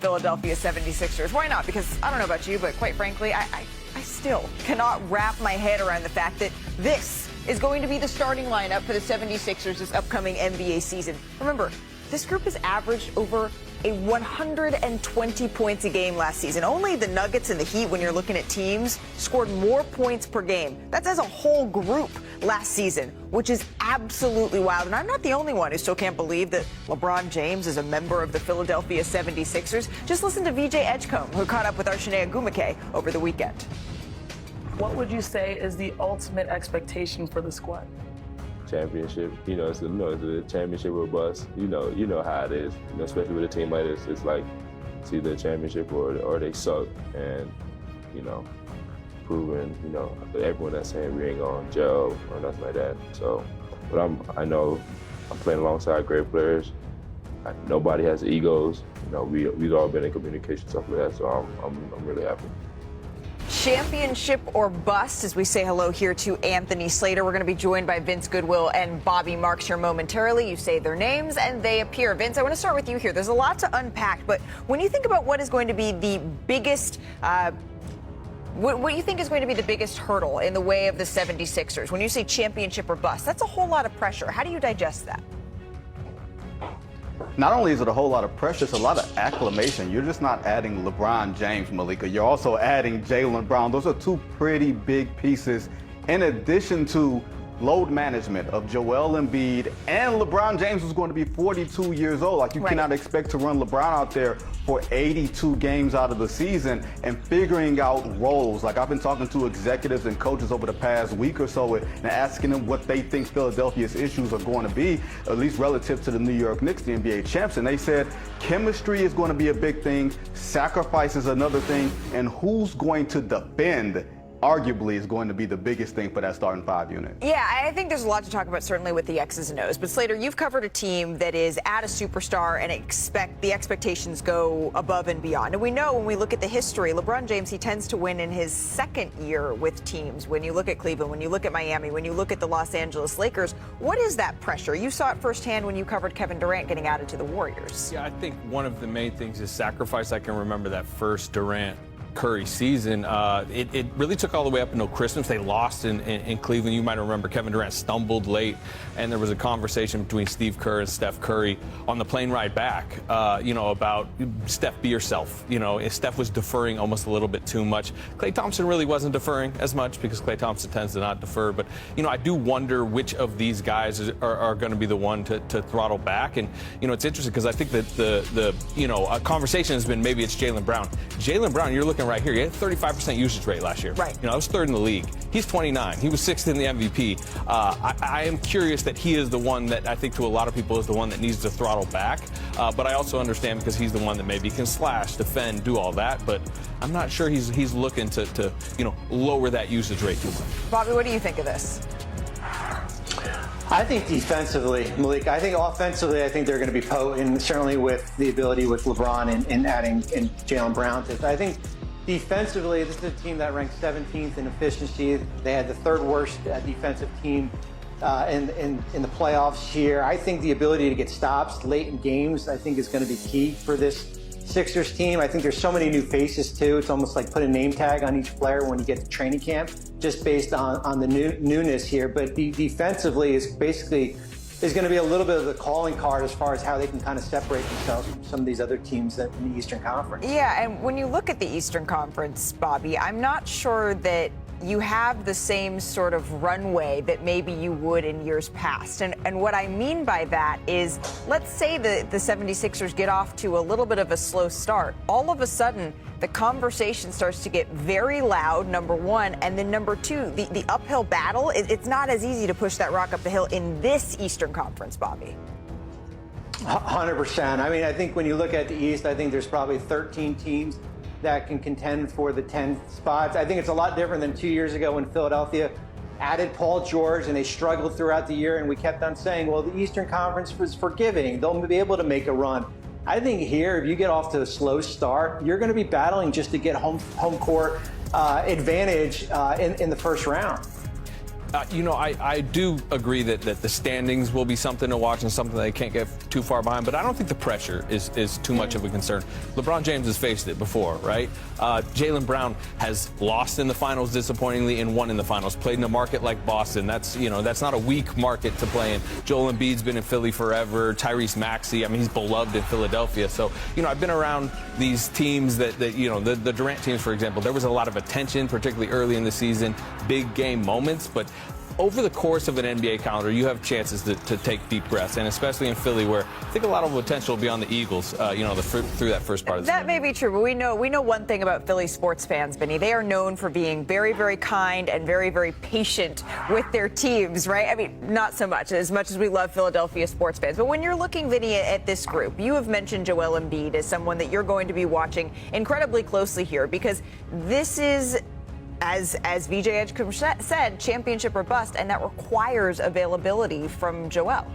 Philadelphia 76ers. Why not? Because I don't know about you, but quite frankly, I still cannot wrap my head around the fact that this is going to be the starting lineup for the 76ers this upcoming NBA season. Remember, this group has averaged over 120 points a game last season. Only the Nuggets and the Heat, when you're looking at teams, scored more points per game. That's as a whole group last season, which is absolutely wild. And I'm not the only one who still can't believe that LeBron James is a member of the Philadelphia 76ers. Just listen to VJ Edgecombe, who caught up with our Shanae Agumake over the weekend. What would you say is the ultimate expectation for the squad? Championship, it's a championship or bust. You know how it is. Especially with a team like this, it's like it's either a championship or they suck. And proving everyone that's saying we ain't gonna gel or nothing like that. So, but I know I'm playing alongside great players. Nobody has egos. We've all been in communication, stuff like that. So I'm really happy. Championship or bust, as we say hello here to Anthony Slater. We're going to be joined by Vince Goodwill and Bobby Marks here momentarily. You say their names and they appear. Vince, I want to start with you here. There's a lot to unpack, but when you think about what is going to be the biggest, what do you think is going to be the biggest hurdle in the way of the 76ers? When you say championship or bust, that's a whole lot of pressure. How do you digest that? Not only is it a whole lot of pressure, it's a lot of acclamation. You're just not adding LeBron James, Malika. You're also adding Jaylen Brown. Those are two pretty big pieces, in addition to load management of Joel Embiid, and LeBron James, who's going to be 42 years old. Like, you cannot expect to run LeBron out there for 82 games out of the season and figuring out roles. Like, I've been talking to executives and coaches over the past week or so and asking them what they think Philadelphia's issues are going to be, at least relative to the New York Knicks, the NBA champs. And they said chemistry is going to be a big thing, sacrifice is another thing, and who's going to defend arguably is going to be the biggest thing for that starting five unit. Yeah, I think there's a lot to talk about, certainly with the X's and O's. But Slater, you've covered a team that is at a superstar and the expectations go above and beyond. And we know when we look at the history, LeBron James, he tends to win in his second year with teams. When you look at Cleveland, when you look at Miami, when you look at the Los Angeles Lakers, what is that pressure? You saw it firsthand when you covered Kevin Durant getting added to the Warriors. Yeah, I think one of the main things is sacrifice. I can remember that first Durant Curry season. It really took all the way up until Christmas. They lost in Cleveland. You might remember Kevin Durant stumbled late, and there was a conversation between Steve Kerr and Steph Curry on the plane ride back, about Steph, be yourself. Steph was deferring almost a little bit too much. Klay Thompson really wasn't deferring as much because Klay Thompson tends to not defer. But, I do wonder which of these guys are going to be the one to throttle back. And, it's interesting because I think that a conversation has been maybe it's Jaylen Brown. Jaylen Brown, you're looking right here. He had 35% usage rate last year. Right. I was third in the league. He's 29. He was sixth in the MVP. I am curious that he is the one that I think to a lot of people is the one that needs to throttle back. But I also understand because he's the one that maybe can slash, defend, do all that. But I'm not sure he's looking to lower that usage rate too much. Bobby, what do you think of this? I think defensively, Malik, I think offensively, I think they're going to be potent, certainly with the ability with LeBron and adding Jaylen Brown. I think defensively, this is a team that ranked 17th in efficiency. They had the third worst defensive team in the playoffs here. I think the ability to get stops late in games, I think, is going to be key for this Sixers team. I think there's so many new faces too. It's almost like put a name tag on each player when you get to training camp, just based on the newness here. But defensively is going to be a little bit of the calling card as far as how they can kind of separate themselves from some of these other teams in the Eastern Conference. Yeah, and when you look at the Eastern Conference, Bobby, I'm not sure that you have the same sort of runway that maybe you would in years past. And what I mean by that is, let's say the 76ers get off to a little bit of a slow start. All of a sudden, the conversation starts to get very loud, number one, and then number two, the uphill battle, it's not as easy to push that rock up the hill in this Eastern Conference, Bobby. 100%. I mean, I think when you look at the East, I think there's probably 13 teams that can contend for the 10 spots. I think it's a lot different than 2 years ago when Philadelphia added Paul George and they struggled throughout the year, and we kept on saying, well, the Eastern Conference was forgiving. They'll be able to make a run. I think here, if you get off to a slow start, you're going to be battling just to get home court advantage in the first round. I do agree that the standings will be something to watch and something they can't get too far behind, but I don't think the pressure is too much of a concern. LeBron James has faced it before, right? Jaylen Brown has lost in the finals disappointingly and won in the finals. Played in a market like Boston. That's not a weak market to play in. Joel Embiid's been in Philly forever. Tyrese Maxey, I mean, he's beloved in Philadelphia. So, I've been around these teams that the Durant teams, for example, there was a lot of attention, particularly early in the season, big game moments, but over the course of an NBA calendar, you have chances to take deep breaths, and especially in Philly, where I think a lot of potential will be on the Eagles, through that first part of the season. That may be true, but we know one thing about Philly sports fans, Vinny. They are known for being very, very kind and very, very patient with their teams, right? I mean, not so much as we love Philadelphia sports fans. But when you're looking, Vinny, at this group, you have mentioned Joel Embiid as someone that you're going to be watching incredibly closely here, because this is, as VJ Edgecombe said, championship or bust, and that requires availability from Joel.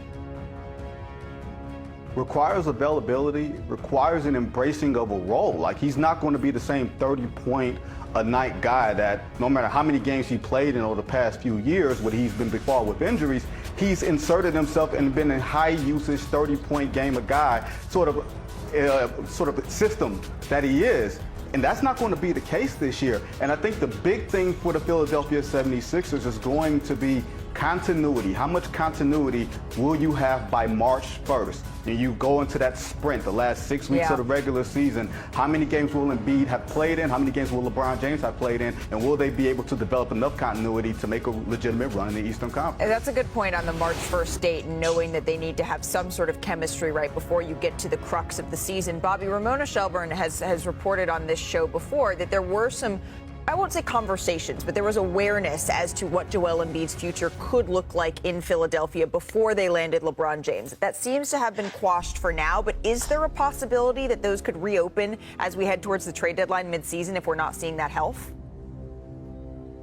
Requires availability, requires an embracing of a role. Like, he's not going to be the same 30-point-a-night guy that no matter how many games he played in over the past few years, when he's been before with injuries, he's inserted himself and been a high-usage 30-point game a guy, sort of system that he is. And that's not going to be the case this year. And I think the big thing for the Philadelphia 76ers is going to be continuity. How much continuity will you have by March 1st? And you go into that sprint, the last 6 weeks of the regular season. How many games will Embiid have played in? How many games will LeBron James have played in? And will they be able to develop enough continuity to make a legitimate run in the Eastern Conference? And that's a good point on the March 1st date, knowing that they need to have some sort of chemistry right before you get to the crux of the season. Bobby, Ramona Shelburne has reported on this show before that there were some, I won't say conversations, but there was awareness as to what Joel Embiid's future could look like in Philadelphia before they landed LeBron James. That seems to have been quashed for now, but is there a possibility that those could reopen as we head towards the trade deadline midseason if we're not seeing that health?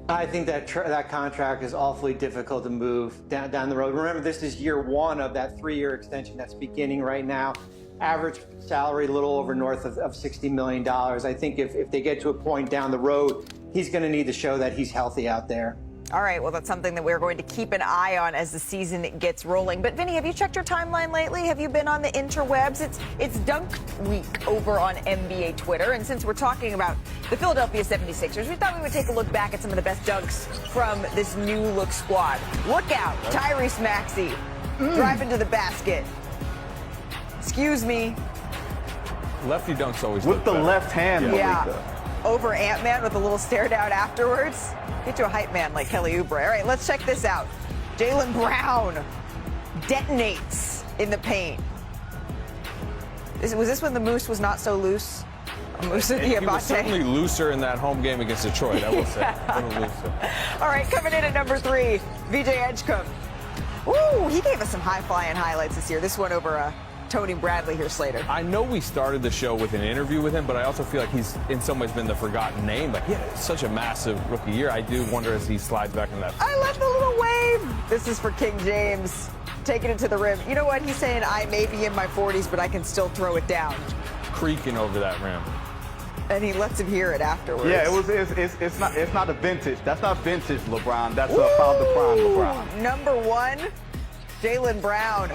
I think that contract is awfully difficult to move down the road. Remember, this is year one of that 3-year extension that's beginning right now. Average salary a little over north of $60 million. I think if they get to a point down the road, he's going to need to show that he's healthy out there. All right, well, that's something that we're going to keep an eye on as the season gets rolling. But, Vinny, have you checked your timeline lately? Have you been on the interwebs? It's dunk week over on NBA Twitter. And since we're talking about the Philadelphia 76ers, we thought we would take a look back at some of the best dunks from this new-look squad. Look out, Tyrese Maxey driving to the basket. Excuse me. Lefty dunks always with look the better. left hand, Malika. Yeah, over Ant-Man with a little stare down afterwards. Get you a hype man like Kelly Oubre. All right, let's check this out. Jaylen Brown detonates in the paint. Was this when the Moose was not so loose? Moose He was certainly looser in that home game against Detroit, I will say. A little looser. All right, coming in at number 3, VJ Edgecombe. Ooh, he gave us some high-flying highlights this year. This one over Tony Bradley here, Slater. I know we started the show with an interview with him, but I also feel like he's in some ways been the forgotten name. But he had such a massive rookie year. I do wonder as he slides back into that. I love the little wave. This is for King James, taking it to the rim. You know what? He's saying, I may be in my 40s, but I can still throw it down. Creaking over that rim. And he lets him hear it afterwards. Yeah, it's not a vintage. That's not vintage LeBron. That's about the prime LeBron. Number 1, Jaylen Brown.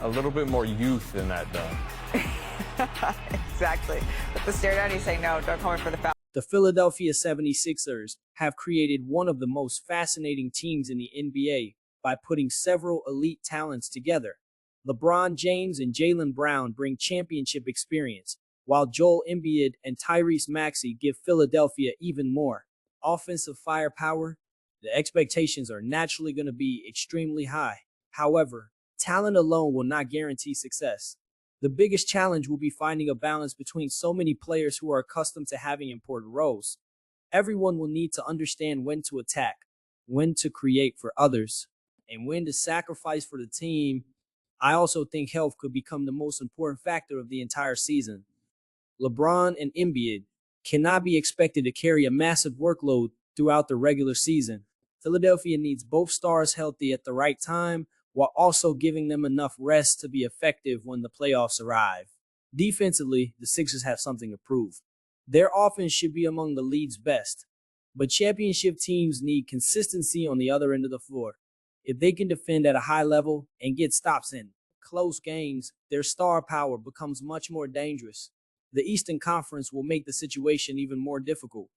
A little bit more youth in that dunk. Exactly. With the stare down, he's saying, no, don't call me for the foul. The Philadelphia 76ers have created one of the most fascinating teams in the NBA by putting several elite talents together. LeBron James and Jaylen Brown bring championship experience, while Joel Embiid and Tyrese Maxey give Philadelphia even more offensive firepower. The expectations are naturally going to be extremely high. However, talent alone will not guarantee success. The biggest challenge will be finding a balance between so many players who are accustomed to having important roles. Everyone will need to understand when to attack, when to create for others, and when to sacrifice for the team. I also think health could become the most important factor of the entire season. LeBron and Embiid cannot be expected to carry a massive workload throughout the regular season. Philadelphia needs both stars healthy at the right time, while also giving them enough rest to be effective when the playoffs arrive. Defensively, the Sixers have something to prove. Their offense should be among the league's best, But championship teams need consistency on the other end of the floor. If they can defend at a high level and get stops in close games, their star power becomes much more dangerous. The Eastern Conference will make the situation even more difficult.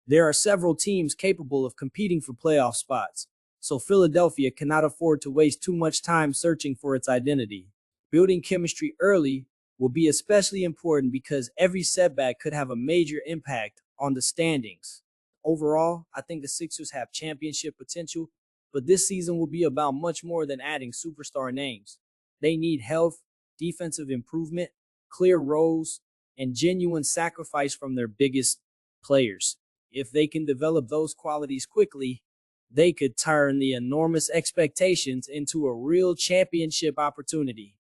There are several teams capable of competing for playoff spots, so Philadelphia cannot afford to waste too much time searching for its identity. Building chemistry early will be especially important because every setback could have a major impact on the standings. Overall, I think the Sixers have championship potential, but this season will be about much more than adding superstar names. They need health, defensive improvement, clear roles, and genuine sacrifice from their biggest players. If they can develop those qualities quickly, they could turn the enormous expectations into a real championship opportunity.